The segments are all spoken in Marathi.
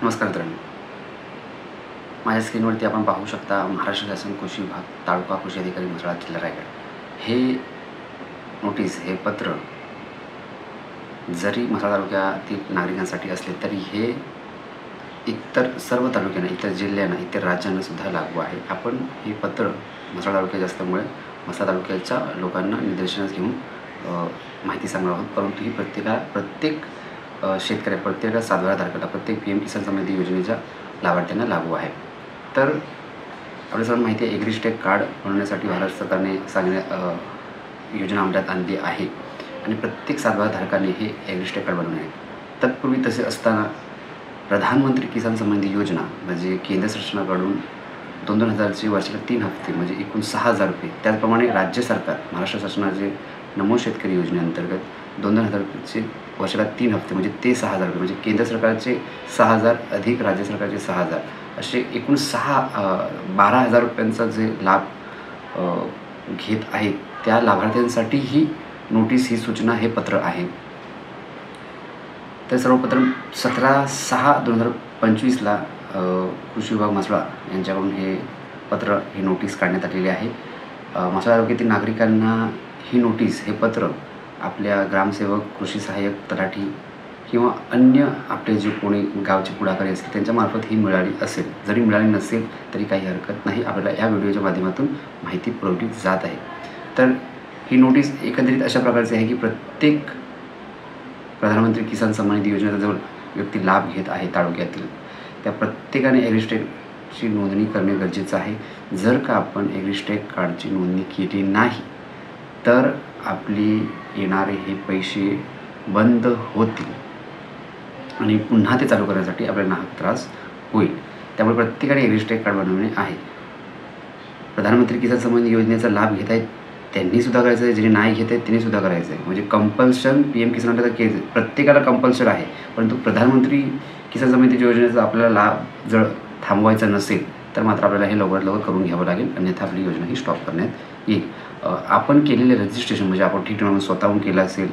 नमस्कार मित्रांनो, माझ्या स्क्रीनवरती आपण पाहू शकता महाराष्ट्र शासन कृषी विभाग तालुका कृषी अधिकारी म्हसळा जिल्हा रायगड हे नोटीस हे पत्र जरी म्हसळा तालुक्यातील नागरिकांसाठी असले तरी हे इतर सर्व तालुक्यांना, इतर जिल्ह्यांना, इतर राज्यांना सुद्धा लागू आहे. आपण हे पत्र म्हसळा तालुक्यात असल्यामुळे म्हसळा तालुक्याच्या लोकांना निदर्शनास घेऊन माहिती सांगणार आहोत. परंतु ही प्रत्येक शेतकऱ्या, प्रत्येक सातबाराधारकाला, प्रत्येक PM किसान समृद्धी योजनेच्या लाभार्थ्यांना लागू आहे. तर आपल्या सर्वांना माहिती आहे, ॲग्रिस्टेक कार्ड बनवण्यासाठी भारत सरकारने योजना अंमलात आणली आहे आणि प्रत्येक सातबाराधारकाने हे ॲग्रिस्टेक कार्ड बनवणे आहे. तत्पूर्वी तसे असताना प्रधानमंत्री किसान समृद्धी योजना म्हणजे केंद्र शासनाकडून 2,000चे वर्षाला 3 हप्ते म्हणजे एकूण 6,000 रुपये. त्याचप्रमाणे राज्य सरकार महाराष्ट्र शासनाचे नमो शेतकरी योजनेअंतर्गत 2,000चे वर्षाला 3 हप्ते म्हणजे ते 6,000 रुपये म्हणजे केंद्र सरकारचे 6,000 अधिक राज्य सरकारचे 6,000 असे एकूण 12,000 रुपयांचा जे लाभ घेत आहेत त्या लाभार्थ्यांसाठी ही नोटीस, ही सूचना, हे पत्र आहे. तर सर्वप्रथम 17/6/2025ला कृषी विभाग म्हसळा यांच्याकडून हे पत्र, ही नोटीस काढण्यात आलेली आहे. म्हसळा तालुक्यातील नागरिकांना ही नोटीस, हे पत्र आपल्या ग्रामसेवक, कृषी सहाय्यक, तलाठी किंवा अन्य आपले जे कोणी गावचे पुढाकारी असतील त्यांच्यामार्फत ही मिळाली असेल. जरी मिळाली नसेल तरी काही हरकत नाही, आपल्याला या व्हिडिओच्या माध्यमातून माहिती पुरवली जात आहे. तर ही नोटीस एकंदरीत अशा प्रकारची आहे की प्रत्येक प्रधानमंत्री किसान सन्मान योजनेचा जो व्यक्ती लाभ घेत आहे तालुक्यातील, त्या प्रत्येकाने ॲग्रिस्टेकची नोंदणी करणे गरजेचं आहे. जर का आपण ॲग्रिस्टेक कार्डची नोंदणी केली नाही तर आपली येणारे हे पैसे बंद होतील आणि पुन्हा ते चालू करण्यासाठी आपल्याला त्रास होईल. त्यामुळे प्रत्येकाने ॲग्रिस्टेक कार्ड बनवणे आहे. प्रधानमंत्री किसान सन्मान योजनेचा लाभ घेत आहेत त्यांनीसुद्धा करायचं आहे, ज्यांनी नाही घेत आहेत त्यांनीसुद्धा करायचं आहे. म्हणजे कंपल्शन PM किसान प्रत्येकाला कंपल्शन आहे. परंतु प्रधानमंत्री किसान सन्मान योजनेचा आपल्याला लाभ जर थांबवायचा नसेल तर मात्र आपल्याला हे लवकरात लवकर करून घ्यावं लागेल, अन्यथा आपली योजना ही स्टॉप करण्यात येईल. आपण केलेले रजिस्ट्रेशन म्हणजे आपण ठिकठिकाणी स्वतःहून केलं असेल,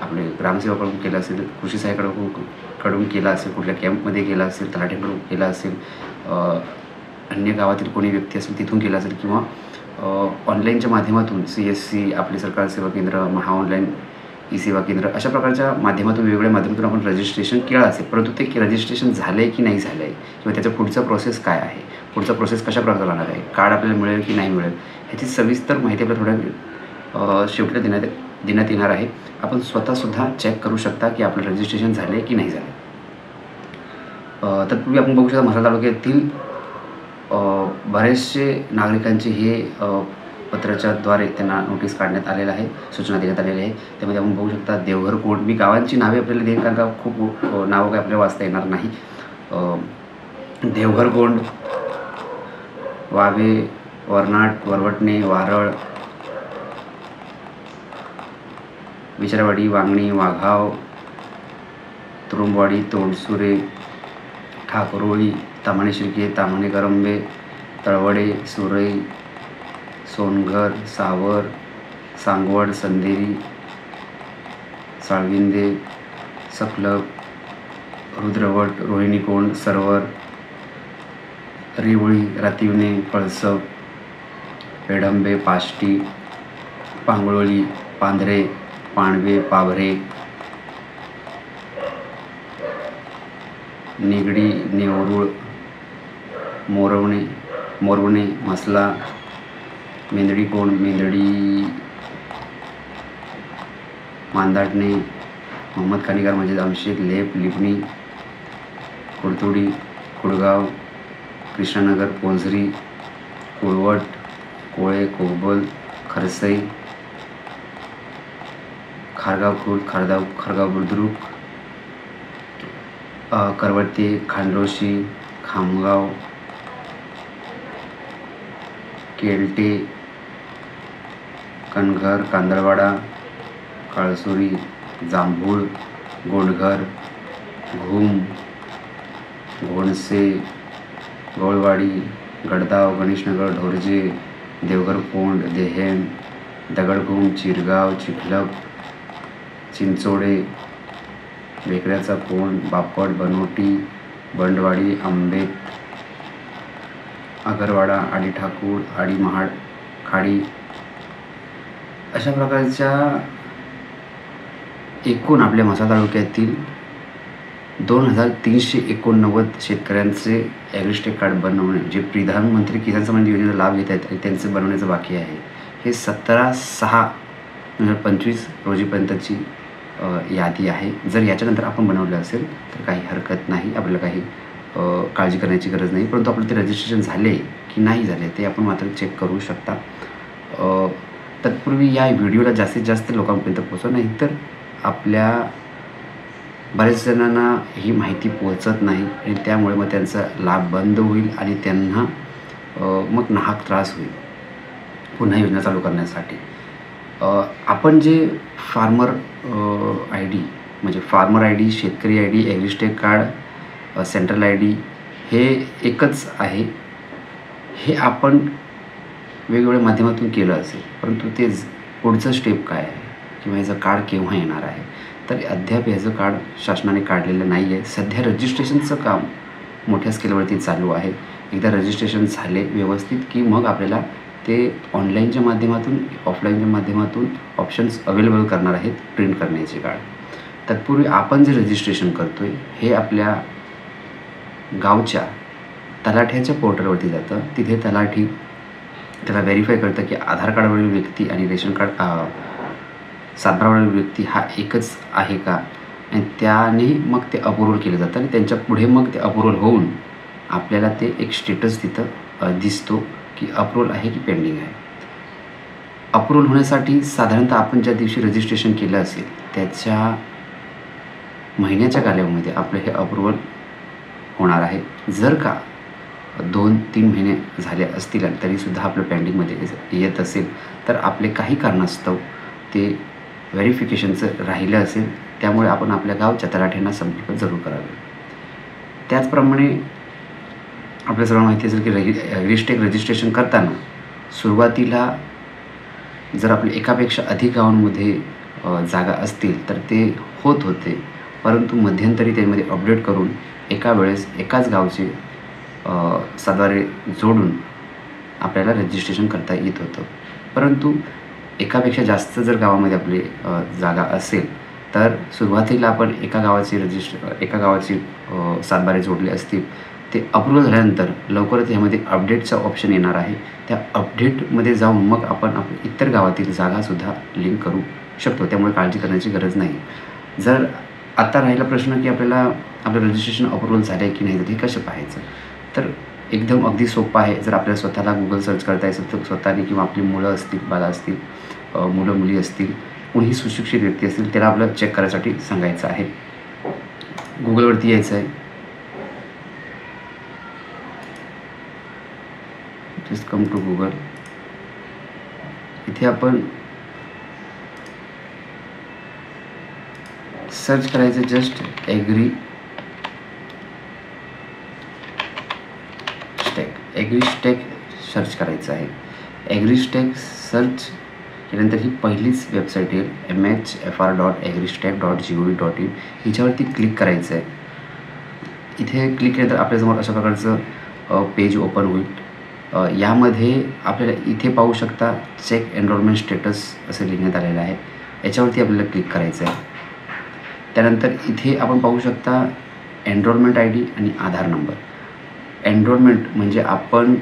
आपले ग्रामसेवकाकडून केलं असेल, कृषी सहाय्यकाकडून केलं असेल, कुठल्या कॅम्पमध्ये केलं असेल, तलाठ्यांकडून केलं असेल, अन्य गावातील कोणी व्यक्ती असेल तिथून केलं असेल किंवा ऑनलाईनच्या माध्यमातून CSC, आपले सरकार सेवा केंद्र, महाऑनलाईन ई-सेवा केंद्र, अशा प्रकारच्या माध्यमातून, वेगवेगळ्या माध्यमातून आपण रजिस्ट्रेशन केलं असेल. परंतु ते रजिस्ट्रेशन झालं आहे की नाही झालं आहे किंवा त्याचा पुढचा प्रोसेस काय आहे, पुढचा प्रोसेस कशा प्रकारे राहणार आहे, कार्ड आपल्याला मिळेल की नाही मिळेल, ह्याची सविस्तर माहिती आपल्याला थोड्या शेवटी देण्यात येणार आहे. आपण स्वतःसुद्धा चेक करू शकता की आपलं रजिस्ट्रेशन झालं आहे की नाही झालं. तत्पूर्वी आपण बघू शकता म्हसळा तालुक्यातील बरेचसे नागरिकांचे हे पत्राच्याद्वारे त्यांना नोटीस काढण्यात आलेलं आहे, सूचना देण्यात आलेल्या आहे. त्यामध्ये आपण बघू शकता देवघर कोंड, मी गावांची नावे आपल्याला देईन कारण का खूप नावं काय आपल्याला वाचता येणार नाही. देवघर कोंड, वावे, वरनाट, वरवटणे, वारळ, विचारवाडी, वांगणी, वाघाव, तुरुंबवाडी, तोंडसुरे, ठाकुरोळी, ताम्हाणे शिर्के, ताम्हाणे करंबे, तळवडे, सुरई, सोनघर, सावर, सांगवड, संदेरी, साळविंदे, सकलग, रुद्रवट, रोहिणीकोंड, सरवर, रिवळी, रातिवणे, पळसप, पेडंबे, पाष्टी, पांगळोळी, पांढरे, पाणवे, पाभरे, निगडी, नेवरुळ, मोरवणे, मसला, मेंदडी कोंड, मेंदडी, मांदाटणे, मोहम्मद खानिकार म्हणजे अमशेद, लेप, लिपणी, कुडतुडी, कुडगाव, कृष्णानगर, पोझरी, कुळवट, कोळे, कोबल, खरसई, खारगाव खुर्द, खारगाव बुद्रुक, करवते, खांडोशी, खामगाव, केलटे, कणघर, कांदळवाडा, काळसुरी, जांभूळ, गोंडघर, घुम, घोणसे, गवळवाडी, गडदाव, गणेशनगर, ढोरजे, देवघर कोंड, देहेम, दगडघुम, चिरगाव, चिखलप, चिंचोडे, बेकऱ्याचा कोंड, बापट, बनोटी, बंडवाडी, आंबे, आगरवाडा, आडी ठाकूर, आडी महाड, खाडी अशा प्रकारच्या एकूण आपल्या म्हसळा तालुक्यातील 2389 शेतकऱ्यांचे ॲग्रिस्टेक कार्ड बनवणे, जे प्रधानमंत्री किसान सन्मान योजनेचा लाभ घेत आहेत आणि त्यांचं बनवण्याचं बाकी आहे. हे 17/6/2025 रोजीपर्यंतची यादी आहे. जर याच्यानंतर आपण बनवलं असेल तर काही हरकत नाही, आपल्याला काही काळजी करण्याची गरज नाही. परंतु आपलं ते रजिस्ट्रेशन झाले की नाही झाले ते आपण मात्र चेक करू शकता. तत्पूर्वी या व्हिडिओला जास्तीत जास्त लोकांपर्यंत पोहोचवा, नाही तर आपल्या बऱ्याच जणांना ही माहिती पोहोचत नाही आणि त्यामुळे मग त्यांचा लाभ बंद होईल आणि त्यांना मग नाहक त्रास होईल पुन्हा योजना चालू करण्यासाठी. आपण जे फार्मर आय डी म्हणजे फार्मर आय डी, शेतकरी I D, AgriStack card, central I D हे एकच आहे. हे आपण वेगवेगळ्या माध्यमातून केलं असेल, परंतु तेच पुढचं स्टेप काय आहे किंवा ह्याचं कार्ड केव्हा येणार आहे, तर अद्याप ह्याचं कार्ड शासनाने काढलेलं नाही आहे. सध्या रजिस्ट्रेशनचं काम मोठ्या स्केलवरती चालू आहे. एकदा रजिस्ट्रेशन झाले व्यवस्थित की मग आपल्याला ते ऑनलाईनच्या माध्यमातून, ऑफलाईनच्या माध्यमातून ऑप्शन्स अवेलेबल करणार आहेत प्रिंट करण्याचे कार्ड. तत्पूर्वी आपण जे रजिस्ट्रेशन करतो आहे हे आपल्या गावच्या तलाठ्याच्या पोर्टलवरती जातं. तिथे तलाठी त्याला व्हेरीफाय करतं की आधार कार्डवरील व्यक्ती आणि रेशन कार्ड सातबारावरील व्यक्ती हा एकच आहे का, आणि त्याने मग ते अप्रूव्हल केलं जातं आणि त्यांच्या पुढे मग ते अप्रूव्हल होऊन आपल्याला ते एक स्टेटस तिथं दिसतो की अप्रूव्हल आहे की पेंडिंग आहे. अप्रूव्हल होण्यासाठी साधारणतः आपण ज्या दिवशी रजिस्ट्रेशन केलं असेल त्याच्या महिन्याच्या कालावधीमध्ये आपलं हे अप्रूव्हल होणार आहे. जर का 2-3 महिने झाले असतील तरीसुद्धा आपलं पेंडिंगमध्ये येत असेल तर आपले काही कारणास्तव ते व्हेरिफिकेशनचं राहिलं असेल, त्यामुळे आपण आपल्या गावच्या तलाठ्यांना संपर्क जरूर करावे. त्याचप्रमाणे आपल्या सर्वांना माहिती असेल की ॲग्रिस्टेक रजिस्ट्रेशन करताना सुरुवातीला जर आपल्या एकापेक्षा अधिक गावांमध्ये जागा असतील तर ते होत होते, परंतु मध्यंतरी त्यामध्ये अपडेट करून एका वेळेस एकाच गावचे सातबारे जोडून आपल्याला रजिस्ट्रेशन करता येत होतं. परंतु एकापेक्षा जास्त जर गावामध्ये आपली जागा असेल तर सुरुवातीला आपण एका गावाची सातबारे जोडले असतील, ते अप्रूव्हल झाल्यानंतर लवकरच ह्यामध्ये अपडेटचा ऑप्शन येणार आहे. त्या अपडेटमध्ये जाऊन मग आपण इतर गावातील जागासुद्धा लिंक करू शकतो, त्यामुळे काळजी करण्याची गरज नाही. जर आता राहिला प्रश्न की आपल्याला आपलं रजिस्ट्रेशन अप्रूव्हल झालं आहे की नाही, तर हे कसं पाहायचं, तर एकदम अगदी सोपं आहे. जर आपल्याला स्वतःला गुगल सर्च करता असेल तर स्वतःने किंवा आपली मुलं असतील, बाळं असतील, मुलं मुली असतील, कोणीही सुशिक्षित व्यक्ती असतील त्याला आपलं चेक करायसाठी सांगायचं आहे. गुगलवरती यायचं आहे, जस्ट कम टू गुगल. इथे आपण सर्च करायचं जस्ट ॲग्रिस्टेक सर्च करायचं आहे. ॲग्रिस्टेक सर्च केल्यानंतर ही पहिलीच वेबसाईट येईल mhfr.agristek.gov.in. हिच्यावरती क्लिक करायचं आहे. इथे क्लिक केल्यानंतर आपल्यासमोर अशा प्रकारचं पेज ओपन होईल. यामध्ये आपल्याला इथे पाहू शकता चेक एनरोलमेंट स्टेटस असं लिहिण्यात आलेलं आहे. याच्यावरती आपल्याला क्लिक करायचं आहे. त्यानंतर इथे आपण पाहू शकता एनरोलमेंट आय डी आणि आधार नंबर. एनरोलमेंट म्हणजे आपण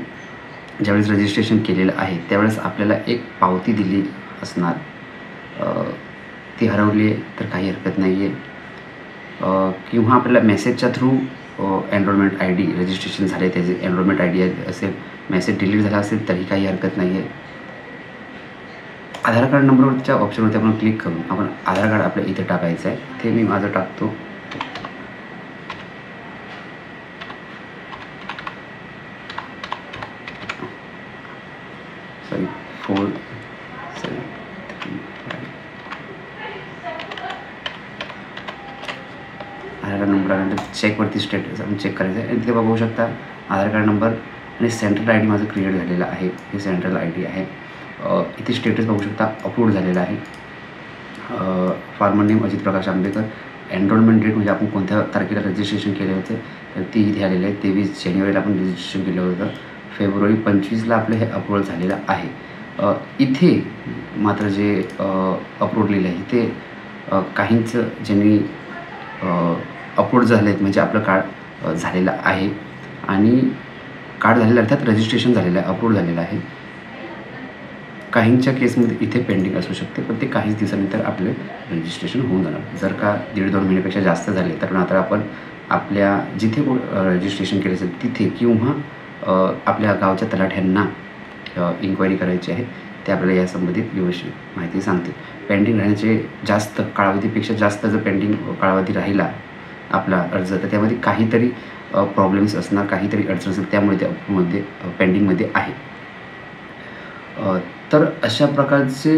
ज्यावेळेस रजिस्ट्रेशन केलेलं आहे त्यावेळेस आपल्याला एक पावती दिली असणार, ती हरवली आहे तर काही हरकत नाही आहे, किंवा आपल्याला मेसेजच्या through enrolment I D registration झाले त्याचे एनरोलमेंट आय डी असेल, मेसेज डिलीट झाला असेल तरी काही हरकत नाही आहे. आधार कार्ड नंबरवरच्या ऑप्शनवरती आपण क्लिक करून आपण आधार कार्ड आपल्या इथे टाकायचं आहे. इथे मी माझं टाकतो. सॉरी 473 आधार कार्ड नंबर आल्यानंतर चेकवरती स्टेटस आपण चेक करायचं आहे. तिथे बघू शकता आधार कार्ड नंबर आणि सेंट्रल आय डी माझं क्रिएट झालेलं आहे. हे सेंट्रल आय डी आहे. इथे स्टेटस बघू शकता अप्रूव्ड झालेला आहे. फार्मर नेम अजित प्रकाश आंबेकर, एनरोलमेंट डेट म्हणजे आपण कोणत्या तारखेला रजिस्ट्रेशन केलं होतं तर ती इथे आलेलं आहे. 23 जानेवारीला आपण रजिस्ट्रेशन केलं होतं. फेब्रुवारी 25ला आपलं हे अप्रूव्हल झालेलं आहे. इथे मात्र जे अपलोड लिहिलं आहे ते काहींचं ज्यांनी अपलोड झाले आहेत म्हणजे आपलं कार्ड झालेलं आहे आणि कार्ड झालेलं अर्थात रजिस्ट्रेशन झालेलं आहे, अपलोड झालेलं आहे. काहींच्या केसमध्ये इथे पेंडिंग असू शकते पण ते काहीच दिवसानंतर आपले रजिस्ट्रेशन होऊन जाणार. जर का 1.5-2 महिन्यापेक्षा जास्त झाले तर मात्र आपण आपल्या जिथे रजिस्ट्रेशन केलं असेल तिथे किंवा आपल्या गावच्या तलाठ्यांना इन्क्वायरी करायची आहे. ते आपल्याला या संबंधित व्यवस्थित माहिती सांगतील. पेंडिंग राहण्याचे जास्त कालावधीपेक्षा जास्त जर पेंडिंग कालावधी राहिला आपला अर्ज तर त्यामध्ये काहीतरी प्रॉब्लेम्स असणार, काहीतरी अडचण असेल, त्यामुळे त्यामध्ये पेंडिंगमध्ये आहे. तर अशा प्रकारचे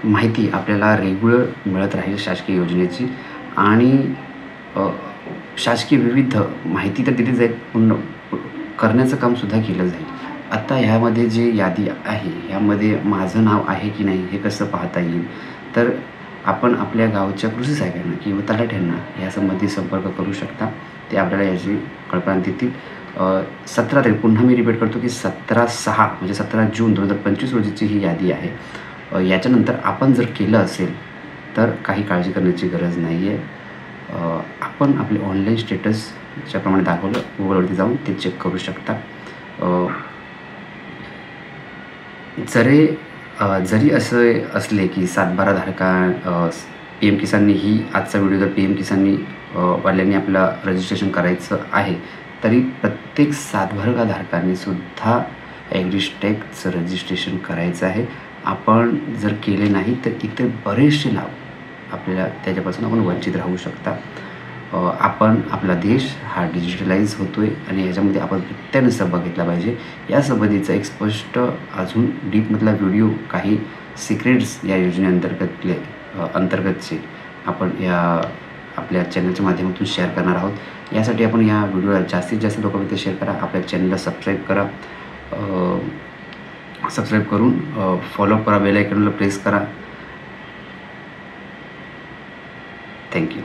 माहिती आपल्याला रेग्युलर मिळत राहील शासकीय योजनेची आणि शासकीय विविध माहिती तर दिली जाईल, पूर्ण करण्याचं कामसुद्धा केलं जाईल. आता ह्यामध्ये जे यादी आहे ह्यामध्ये माझं नाव आहे की नाही हे कसं पाहता येईल तर आपण आपल्या गावच्या कृषी सहाय्यकांना किंवा तलाठ्यांना यासंबंधी संपर्क करू शकता. ते आपल्याला याची कल्पना देतील. 17 तारीख पुन्हा मी रिपीट करतो की 17/6 म्हणजे 17 जून 2025 रोजीची ही यादी आहे. याच्यानंतर आपण जर केलं असेल तर काही काळजी करण्याची गरज नाही आहे. आपण आपले ऑनलाईन स्टेटस ज्याप्रमाणे दाखवलं गुगलवरती जाऊन ते चेक करू शकता. जरी असं असले की 7/12 धारका PM किसाननी ही आजचा व्हिडिओ जर PM किसाननी वाल्यांनी आपलं रजिस्ट्रेशन करायचं आहे तरी प्रत्येक 7/12 धारकांनी सुद्धा ॲग्रिस्टेकचं रजिस्ट्रेशन करायचं आहे. आपण जर केले नाही तर इतर बरेचसे लाभ आपल्याला त्याच्यापासून आपण वंचित राहू शकता. आपण आपला देश हा डिजिटलाइज होतो आहे आणि ह्याच्यामध्ये आपण प्रत्येकाने सहभाग घेतला पाहिजे. या संबंधीचा एक स्पष्ट अजून डीपमधला व्हिडिओ काही सिक्रेट्स या अंतर्गतचे आपण या आपल्या चॅनलच्या माध्यमातून शेअर करणार आहोत. यासाठी आपण या व्हिडिओला जास्तीत जास्त लोकांपर्यंत शेअर करा. आपल्या चॅनलला सबस्क्राईब करा. सबस्क्राईब करून फॉलो करा, बेल आयकॉनला प्रेस करा. थँक्यू.